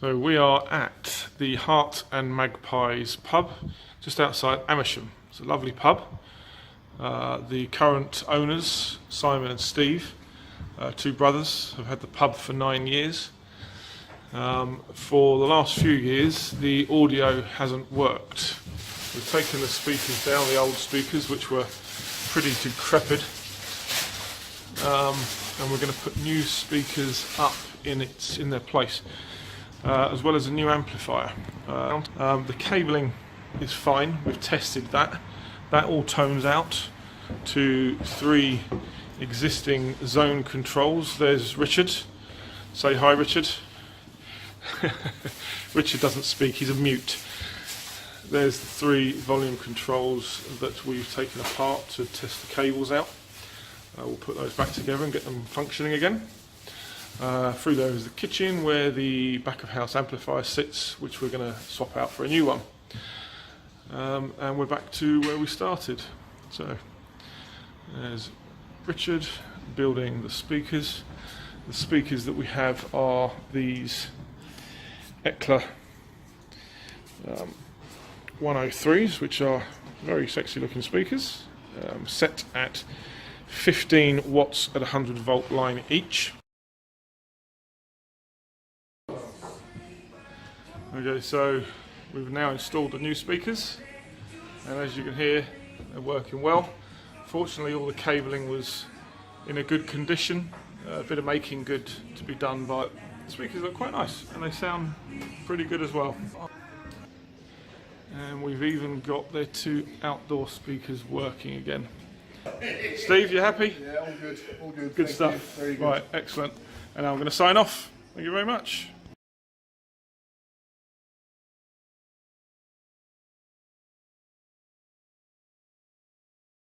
So we are at the Harte and Magpies pub, just outside Amersham. It's a lovely pub. The current owners, Simon and Steve, two brothers, have had the pub for 9 years. For the last few years, the audio hasn't worked. We've taken the speakers down, the old speakers, which were pretty decrepit, and we're going to put new speakers up in their place, as well as a new amplifier. The cabling is fine. We've tested that. That all tones out to 3 existing zone controls. There's Richard. Say hi, Richard. Richard doesn't speak, he's a mute. There's the 3 volume controls that we've taken apart to test the cables out. We'll put those back together and get them functioning again. Through there is the kitchen where the back of house amplifier sits, which we're going to swap out for a new one. And we're back to where we started. So there's Richard building the speakers. The speakers that we have are these Ecler 103s, which are very sexy looking speakers, set at 15 watts at 100 volt line each. Okay, so we've now installed the new speakers, and as you can hear, they're working well. Fortunately, all the cabling was in a good condition. A bit of making good to be done, but the speakers look quite nice and they sound pretty good as well. And we've even got their 2 outdoor speakers working again. Steve, you happy? Yeah, all good, all good. Good stuff. Very good. Right, excellent. And I'm going to sign off. Thank you very much.